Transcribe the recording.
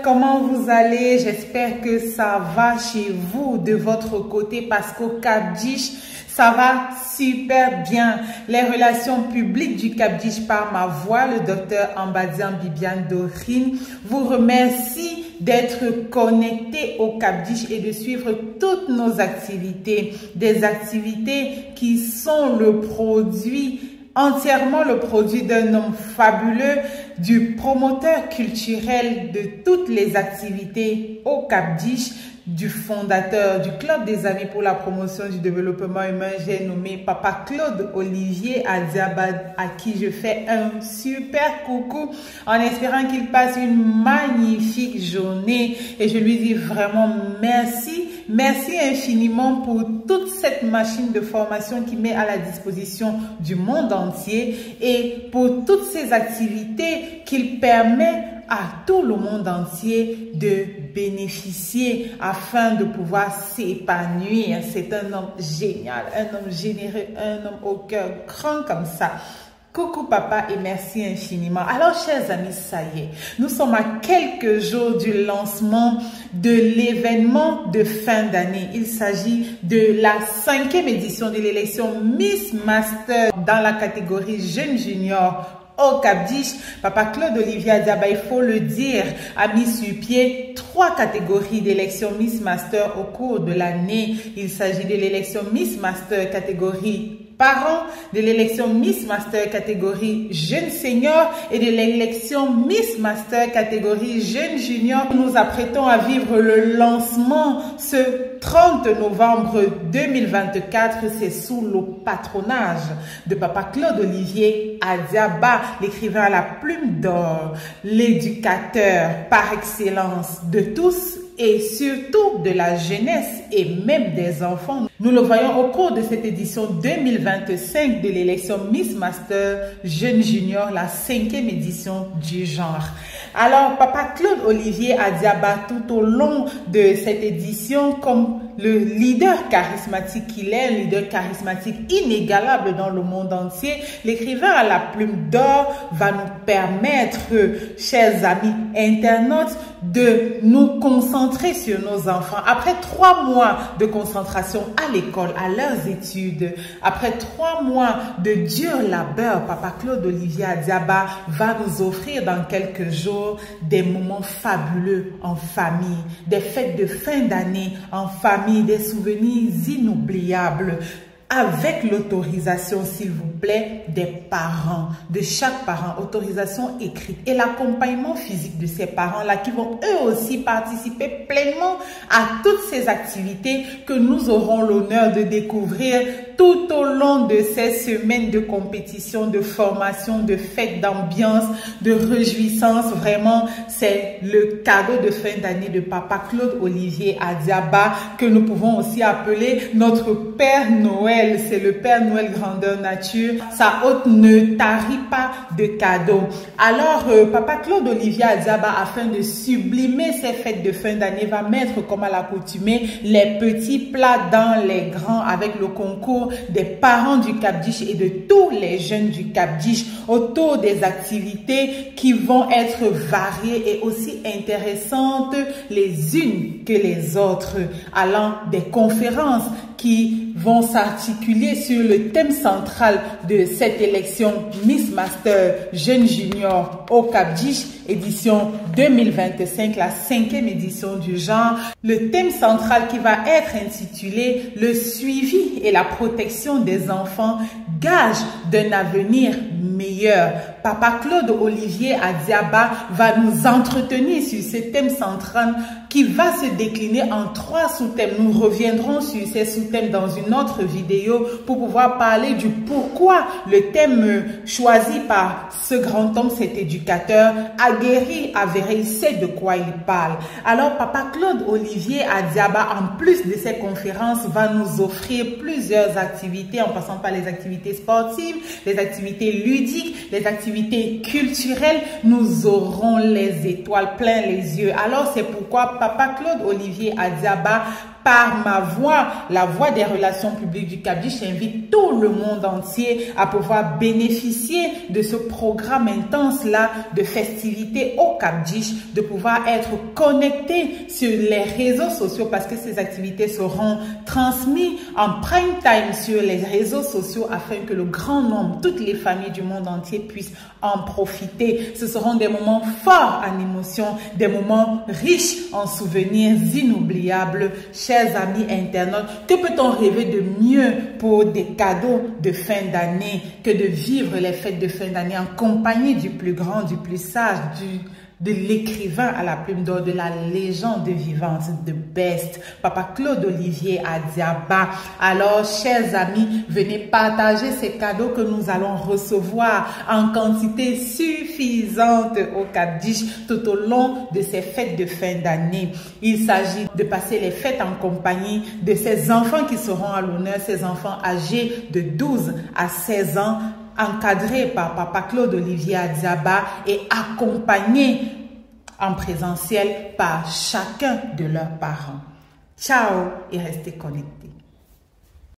comment vous allez? J'espère que ça va chez vous de votre côté parce qu'au Cap-Dich, ça va super bien. Les relations publiques du Cap-Dich par ma voix, le docteur Ambadian Bibiane Dorine, vous remercie d'être connecté au Cap-Dich et de suivre toutes nos activités. Des activités qui sont entièrement le produit d'un homme fabuleux, du promoteur culturel de toutes les activités au Cap-Dich, du fondateur du Club des Amis pour la promotion du développement humain, j'ai nommé Papa Claude Olivier Adiaba, à qui je fais un super coucou en espérant qu'il passe une magnifique journée et je lui dis vraiment merci. Merci infiniment pour toute cette machine de formation qui met à la disposition du monde entier et pour toutes ces activités qu'il permet à tout le monde entier de bénéficier afin de pouvoir s'épanouir. C'est un homme génial, un homme généreux, un homme au cœur grand comme ça. Coucou papa et merci infiniment. Alors chers amis, ça y est, nous sommes à quelques jours du lancement de l'événement de fin d'année. Il s'agit de la 5e édition de l'élection Miss Master dans la catégorie Jeune Junior au Cap-Dich. Papa Claude Olivier Adiaba, il faut le dire, a mis sur pied 3 catégories d'élection Miss Master au cours de l'année. Il s'agit de l'élection Miss Master catégorie parents, de l'élection Miss Master catégorie jeune senior et de l'élection Miss Master catégorie jeune junior. Nous nous apprêtons à vivre le lancement ce 30 novembre 2024. C'est sous le patronage de Papa Claude Olivier Adiaba, l'écrivain à la plume d'or, l'éducateur par excellence de tous et surtout de la jeunesse et même des enfants. Nous le voyons au cours de cette édition 2025 de l'élection Miss Master Jeune Junior, la 5e édition du genre. Alors, Papa Claude Olivier Adiaba, tout au long de cette édition, comme le leader charismatique qu'il est, un leader charismatique inégalable dans le monde entier, l'écrivain à la plume d'or va nous permettre, chers amis internautes, de nous concentrer sur nos enfants. Après 3 mois de concentration à l'école, à leurs études, après 3 mois de dur labeur, Papa Claude Olivier Adiaba va nous offrir dans quelques jours des moments fabuleux en famille, des fêtes de fin d'année en famille, des souvenirs inoubliables, avec l'autorisation, s'il vous plaît, des parents, de chaque parent, autorisation écrite et l'accompagnement physique de ces parents-là qui vont eux aussi participer pleinement à toutes ces activités que nous aurons l'honneur de découvrir tout au long de ces semaines de compétition, de formation, de fêtes, d'ambiance, de réjouissance. Vraiment, c'est le cadeau de fin d'année de Papa Claude Olivier Adiaba que nous pouvons aussi appeler notre Père Noël. C'est le Père Noël grandeur nature. Sa hôte ne tarit pas de cadeaux. Alors, Papa Claude Olivier Adiaba, afin de sublimer ces fêtes de fin d'année, va mettre comme à l'accoutumée les petits plats dans les grands avec le concours des parents du Cap-Dich et de tous les jeunes du Cap-Dich autour des activités qui vont être variées et aussi intéressantes les unes que les autres, allant des conférences qui vont s'articuler sur le thème central de cette élection Miss Master Jeune Junior au Cap-Dich, édition 2025, la 5e édition du genre. Le thème central qui va être intitulé « Le suivi et la protection des enfants, gage d'un avenir meilleur ». Papa Claude Olivier Adiaba va nous entretenir sur ce thème central qui va se décliner en 3 sous-thèmes. Nous reviendrons sur ces sous-thèmes dans une autre vidéo pour pouvoir parler du pourquoi le thème choisi par ce grand homme, cet éducateur aguerri, avéré, il sait de quoi il parle. Alors Papa Claude Olivier Adiaba, en plus de ces conférences, va nous offrir plusieurs activités en passant par les activités sportives, les activités ludiques, les activités culturelles. Nous aurons les étoiles plein les yeux. Alors c'est pourquoi Papa Claude Olivier Adiaba par ma voix, la voix des relations publiques du Cap-Dich, j'invite tout le monde entier à pouvoir bénéficier de ce programme intense-là de festivités au Cap-Dich, de pouvoir être connecté sur les réseaux sociaux parce que ces activités seront transmises en prime time sur les réseaux sociaux afin que le grand nombre, toutes les familles du monde entier puissent en profiter. Ce seront des moments forts en émotions, des moments riches en souvenirs inoubliables. Chers amis internautes, que peut-on rêver de mieux pour des cadeaux de fin d'année que de vivre les fêtes de fin d'année en compagnie du plus grand, du plus sage, de l'écrivain à la plume d'or, de la légende vivante, de Best, Papa Claude Olivier Adiaba. Alors, chers amis, venez partager ces cadeaux que nous allons recevoir en quantité suffisante au Cap-Dich tout au long de ces fêtes de fin d'année. Il s'agit de passer les fêtes en compagnie de ces enfants qui seront à l'honneur, ces enfants âgés de 12 à 16 ans, encadrés par Papa Claude Olivier Adiaba et accompagnés en présentiel par chacun de leurs parents. Ciao et restez connectés.